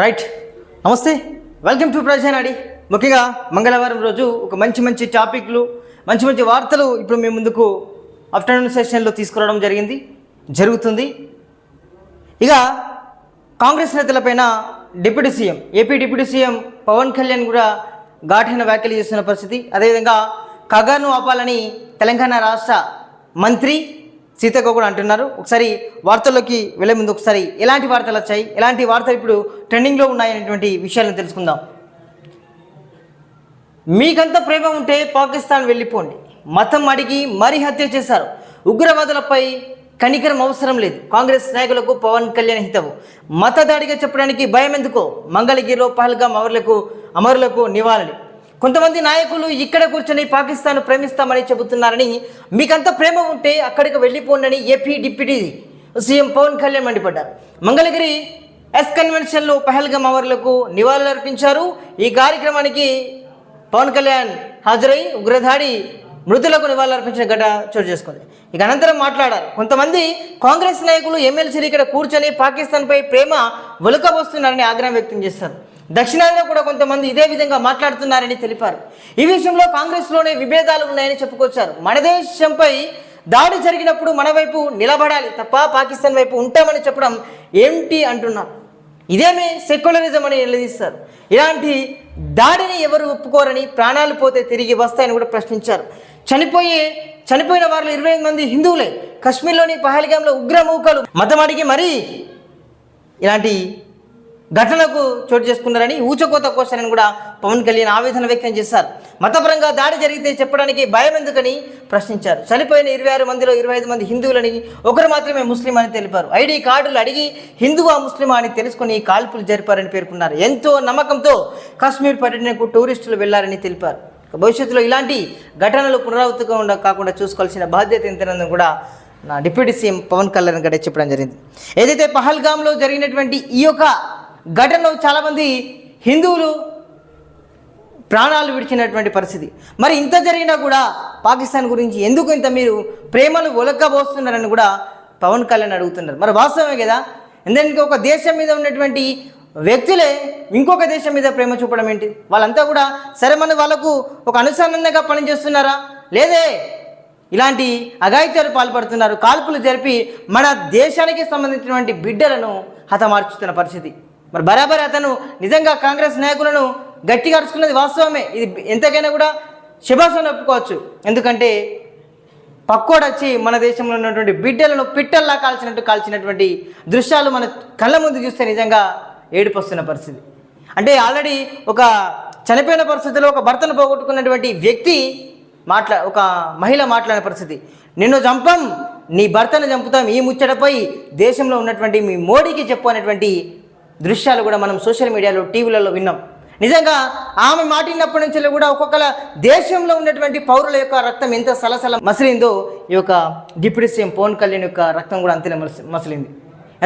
Right. నమస్తే, welcome to ప్రజానాడి. ముఖ్యంగా మంగళవారం రోజు ఒక మంచి టాపిక్లు, మంచి వార్తలు ఇప్పుడు మీ ముందుకు ఆఫ్టర్నూన్ సెషన్లో తీసుకురావడం జరుగుతుంది. ఇక కాంగ్రెస్ నేతలపైన AP deputy CM Pawan Kalyan కూడా ఘాటైన వ్యాఖ్యలు చేస్తున్న పరిస్థితి. అదేవిధంగా ఖగాను ఆపాలని తెలంగాణ రాష్ట్ర మంత్రి సీతక్క కూడా అంటున్నారు. ఒకసారి వార్తల్లోకి వెళ్ళే ముందు ఒకసారి ఎలాంటి వార్తలు వచ్చాయి, ఎలాంటి వార్తలు ఇప్పుడు ట్రెండింగ్లో ఉన్నాయనేటువంటి విషయాలను తెలుసుకుందాం. మీకంత ప్రేమ ఉంటే పాకిస్తాన్ వెళ్ళిపోండి, మతం అడిగి మరీ హత్య చేశారు, ఉగ్రవాదులపై కనికరం అవసరం లేదు, కాంగ్రెస్ నాయకులకు పవన్ కళ్యాణ్ హితవు, మతదాడిగా చెప్పడానికి భయం ఎందుకో, మంగళగిరిలో పహల్గాం అమరులకు నివాళి. కొంతమంది నాయకులు ఇక్కడ కూర్చొని పాకిస్తాన్ ప్రేమిస్తామని చెబుతున్నారని, మీకంత ప్రేమ ఉంటే అక్కడికి వెళ్ళిపోండి AP deputy CM Pawan Kalyan మండిపడ్డారు. మంగళగిరి ఎస్ కన్వెన్షన్లో పహల్గాం అమరులకు నివాళులు అర్పించారు. ఈ కార్యక్రమానికి పవన్ కళ్యాణ్ హాజరై ఉగ్రదాడి మృతులకు నివాళులు అర్పించిన ఘట చోటు చేసుకుంది. ఇక అనంతరం మాట్లాడారు. కొంతమంది కాంగ్రెస్ నాయకులు ఎమ్మెల్సీలు ఇక్కడ కూర్చొని పాకిస్తాన్పై ప్రేమ ఒలకబోస్తున్నారని ఆగ్రహం వ్యక్తం చేశారు. దక్షిణాదిలో కూడా కొంతమంది ఇదే విధంగా మాట్లాడుతున్నారని తెలిపారు. ఈ విషయంలో కాంగ్రెస్లోనే విభేదాలు ఉన్నాయని చెప్పుకొచ్చారు. మన దేశంపై దాడి జరిగినప్పుడు మన వైపు నిలబడాలి తప్ప పాకిస్తాన్ వైపు ఉంటామని చెప్పడం ఏమిటి అంటున్నారు. ఇదేమే సెక్యులరిజం అని నిలదీస్తారు. ఇలాంటి దాడిని ఎవరు ఒప్పుకోరని, ప్రాణాలు పోతే తిరిగి వస్తాయని కూడా ప్రశ్నించారు. చనిపోయిన వారిలో 25 మంది హిందువులే. కశ్మీర్లోని పహల్గాంలో ఉగ్రమూకలు మతం అడిగి మరీ ఇలాంటి ఘటనకు చోటు చేసుకున్నారని, ఊచకోత కోసారని కూడా పవన్ కళ్యాణ్ ఆవేదన వ్యక్తం చేశారు. మతపరంగా దాడి జరిగితే చెప్పడానికి భయం ఎందుకని ప్రశ్నించారు. చనిపోయిన 26 మందిలో 25 మంది హిందువులని, ఒకరు మాత్రమే ముస్లిం అని తెలిపారు. ఐడి కార్డులు అడిగి హిందువా ముస్లిమా అని తెలుసుకుని కాల్పులు జరిపారని పేర్కొన్నారు. ఎంతో నమ్మకంతో కాశ్మీర్ పర్యటనకు టూరిస్టులు వెళ్లారని తెలిపారు. భవిష్యత్తులో ఇలాంటి ఘటనలు పునరావృతంగా కాకుండా చూసుకోవాల్సిన బాధ్యత ఎంతైనా కూడా నా డిప్యూటీ సీఎం పవన్ కళ్యాణ్ గడే చెప్పడం జరిగింది. ఏదైతే పహల్గాంలో జరిగినటువంటి ఈ యొక్క ఘటనలో చాలామంది హిందువులు ప్రాణాలు విడిచినటువంటి పరిస్థితి. మరి ఇంత జరిగినా కూడా పాకిస్తాన్ గురించి ఎందుకు ఇంత మీరు ప్రేమను ఒలకబోస్తున్నారని కూడా పవన్ కళ్యాణ్ అడుగుతున్నారు. మరి వాస్తవమే కదా. ఎందుకంటే ఒక దేశం మీద ఉన్నటువంటి వ్యక్తులే ఇంకొక దేశం మీద ప్రేమ చూపడం ఏంటి? వాళ్ళంతా కూడా సరే మన వాళ్ళకు ఒక అనుసంధానంగా పనిచేస్తున్నారా? లేదే, ఇలాంటి అఘాయిత్యాలు పాల్పడుతున్నారు. కాల్పులు జరిపి మన దేశానికి సంబంధించినటువంటి బిడ్డలను హతమార్చుతున్న పరిస్థితి. మరి బరాబర్ అతను నిజంగా కాంగ్రెస్ నాయకులను గట్టిగా అరుచుకున్నది వాస్తవమే. ఇది ఎంతకైనా కూడా శభాషను ఒప్పుకోవచ్చు. ఎందుకంటే పక్కోడొచ్చి మన దేశంలో ఉన్నటువంటి బిడ్డలను పిట్టల్లా కాల్చినటువంటి దృశ్యాలు మన కళ్ళ ముందు చూస్తే నిజంగా ఏడుపొస్తున్న పరిస్థితి. అంటే ఆల్రెడీ ఒక చనిపోయిన పరిస్థితిలో ఒక భర్తను పోగొట్టుకున్నటువంటి వ్యక్తి ఒక మహిళ మాట్లాడిన పరిస్థితి. నిన్ను చంపం, నీ భర్తను చంపుతాం, ఈ ముచ్చటపై దేశంలో ఉన్నటువంటి మీ మోడీకి చెప్పు అనేటువంటి దృశ్యాలు కూడా మనం సోషల్ మీడియాలో టీవీలలో విన్నాం. నిజంగా ఆమె మాటినప్పటి నుంచి కూడా ఒక్కొక్కల దేశంలో ఉన్నటువంటి పౌరుల యొక్క రక్తం ఎంత సలసల మసిలిందో ఈ యొక్క డిప్యూటీ సీఎం పవన్ కళ్యాణ్ యొక్క రక్తం కూడా అంతనే మసిలింది.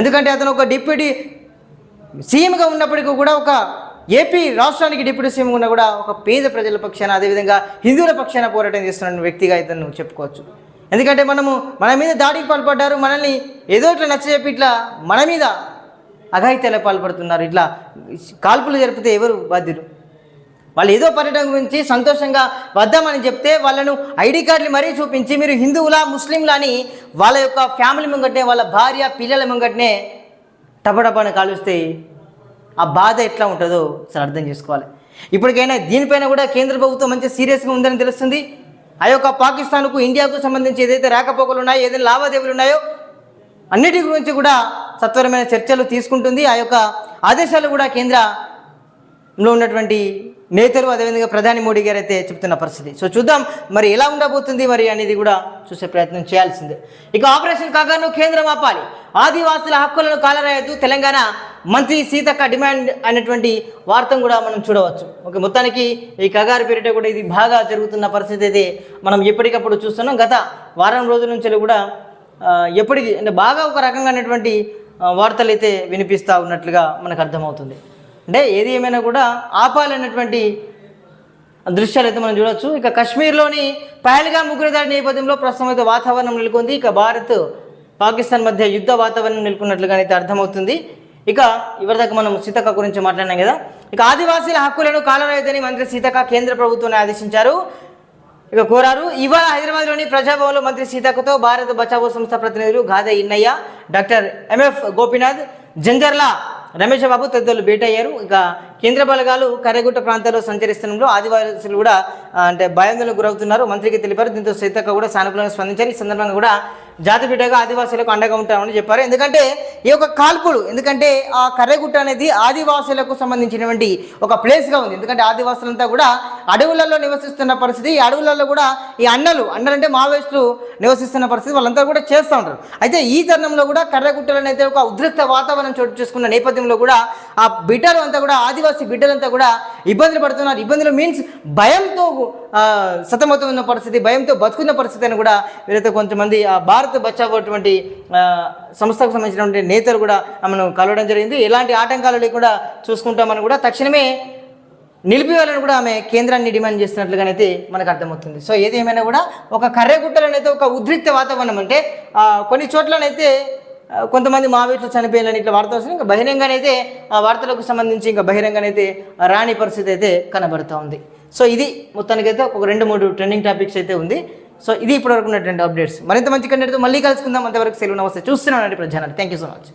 ఎందుకంటే అతను ఒక డిప్యూటీ సీఎంగా ఉన్నప్పటికీ కూడా ఒక ఏపీ రాష్ట్రానికి డిప్యూటీ సీఎం ఉన్న కూడా ఒక పేద ప్రజల పక్షాన, అదేవిధంగా హిందువుల పక్షాన పోరాటం చేస్తున్న వ్యక్తిగా ఇతను చెప్పుకోవచ్చు. ఎందుకంటే మన మీద దాడికి పాల్పడ్డారు, మనల్ని ఏదో ఇట్లా నచ్చజెప్పి ఇట్లా మన మీద అఘాయిత్యాలకు పాల్పడుతున్నారు. ఇట్లా కాల్పులు జరిపితే ఎవరు బాధ్యులు? వాళ్ళు ఏదో పర్యటన గురించి సంతోషంగా వద్దామని చెప్తే వాళ్ళను ఐడి కార్డులు మరీ చూపించి మీరు హిందువులా ముస్లింలా అని వాళ్ళ యొక్క ఫ్యామిలీ ముంగట్నే, వాళ్ళ భార్య పిల్లల ముంగట్నే టపటపాని కాలుస్తే ఆ బాధ ఎట్లా ఉంటుందో అసలు అర్థం చేసుకోవాలి. ఇప్పటికైనా దీనిపైన కూడా కేంద్ర ప్రభుత్వం మంచి సీరియస్గా ఉందని తెలుస్తుంది. ఆ యొక్క పాకిస్తాన్కు ఇండియాకు సంబంధించి ఏదైతే రాకపోకలు ఉన్నాయో, ఏదైనా లావాదేవీలు ఉన్నాయో అన్నిటి గురించి కూడా సత్వరమైన చర్చలు తీసుకుంటుంది. ఆ యొక్క ఆదేశాలు కూడా కేంద్రంలో ఉన్నటువంటి నేతలు, అదేవిధంగా ప్రధాని మోడీ గారు అయితే చెప్తున్న పరిస్థితి. సో చూద్దాం మరి ఎలా ఉండబోతుంది మరి అనేది కూడా చూసే ప్రయత్నం చేయాల్సిందే. ఇక ఆపరేషన్ ఖగాను కేంద్రం ఆపాలి, ఆదివాసుల హక్కులను కాలరాయొద్దు, తెలంగాణ మంత్రి సీతక్క డిమాండ్ అనేటువంటి వార్తను కూడా మనం చూడవచ్చు. ఓకే, మొత్తానికి ఈ ఖగారు పేరిట కూడా ఇది బాగా జరుగుతున్న పరిస్థితి అయితే మనం ఎప్పటికప్పుడు చూస్తున్నాం. గత వారం రోజుల నుంచి కూడా ఎప్పటికీ అంటే బాగా ఒక రకంగా అనేటువంటి వార్తలు అయితే వినిపిస్తూ ఉన్నట్లుగా మనకు అర్థమవుతుంది. అంటే ఏది ఏమైనా కూడా ఆపాలన్నటువంటి దృశ్యాలు అయితే మనం చూడవచ్చు. ఇక కశ్మీర్లోని పహల్గాం ఉగ్రదాడి నేపథ్యంలో ప్రస్తుతం అయితే వాతావరణం నెలకొంది. ఇక భారత్ పాకిస్తాన్ మధ్య యుద్ధ వాతావరణం నెలకొన్నట్లుగా అయితే అర్థమవుతుంది. ఇక ఇవరిదాకా మనం సీతక్క గురించి మాట్లాడినాం కదా. ఇక ఆదివాసీల హక్కులను కాలరాయొద్దని మంత్రి సీతక్క కేంద్ర ప్రభుత్వాన్ని ఆదేశించారు, ఇక కోరారు. ఇవాళ హైదరాబాద్లోని ప్రజాభవన్లో మంత్రి సీతక్కతో భారత బచావో సంస్థ ప్రతినిధులు గాదే ఇన్నయ్య, డాక్టర్ ఎంఎఫ్ గోపీనాథ్, జంజర్ల రమేష్ బాబు తదితరులు భేటీ అయ్యారు. ఇక కేంద్ర బలగాలు కర్రెగుట్ట ప్రాంతాల్లో సంచరిస్తుండడంలో ఆదివాసులు కూడా అంటే భయాందోళనకు గురవుతున్నారు మంత్రికి తెలిపారు. దీంతో సీతక్క కూడా సానుకూలంగా స్పందించారు. ఈ సందర్భంగా కూడా జాతిబిడ్డగా ఆదివాసులకు అండగా ఉంటామని చెప్పారు. ఎందుకంటే ఈ యొక్క కాల్పులు, ఎందుకంటే ఆ కర్రెగుట్ట అనేది ఆదివాసులకు సంబంధించినటువంటి ఒక ప్లేస్గా ఉంది. ఎందుకంటే ఆదివాసులంతా కూడా అడవులలో నివసిస్తున్న పరిస్థితి, ఈ అడవులలో కూడా ఈ అన్నలు అంటే మావోయిస్టులు నివసిస్తున్న పరిస్థితి వాళ్ళంతా కూడా చేస్తూ ఉంటారు. అయితే ఈ తరుణంలో కూడా కర్రెగుట్టలను అయితే ఒక ఉద్రిక్త వాతావరణం చోటు చేసుకున్న నేపథ్యంలో కూడా ఆ బిడ్డలు అంతా కూడా ఆదివాసీ బిడ్డలంతా కూడా ఇబ్బందులు పడుతున్నారు. ఇబ్బందులు మీన్స్ భయంతో సతమతం ఉన్న పరిస్థితి, భయంతో బతుకున్న పరిస్థితి అని కూడా వీరైతే కొంతమంది భారత్ బచావో అటువంటి సంస్థకు సంబంధించినటువంటి నేతలు కూడా ఆమెను కలవడం జరిగింది. ఎలాంటి ఆటంకాలు లేకుండా చూసుకుంటామని కూడా తక్షణమే నిలిపివేయాలని కూడా ఆమె కేంద్రాన్ని డిమాండ్ చేస్తున్నట్లుగానైతే మనకు అర్థమవుతుంది. సో ఏది ఏమైనా కూడా ఒక కర్రెగుట్టలనైతే ఒక ఉద్రిక్త వాతావరణం, అంటే కొన్ని చోట్లనైతే కొంతమంది మావోయిస్టులు చనిపోయాలని ఇట్లా వార్త వస్తుంది. ఇంకా బహిరంగానైతే ఆ వార్తలకు సంబంధించి ఇంకా బహిరంగానైతే రాని పరిస్థితి అయితే కనబడుతూ ఉంది. సో ఇది మొత్తానికైతే ఒక 2-3 ట్రెండింగ్ టాపిక్స్ అయితే ఉంది. సో ఇది ఇప్పటివరకు ఉన్నటువంటి అప్డేట్స్. మరింత మంచి కంటెంట్తో మళ్ళీ కలుసుకుందాం. అంతవరకు సెలవు, నమస్తే. చూస్తున్నానండి Prajanadu. Thank you so much.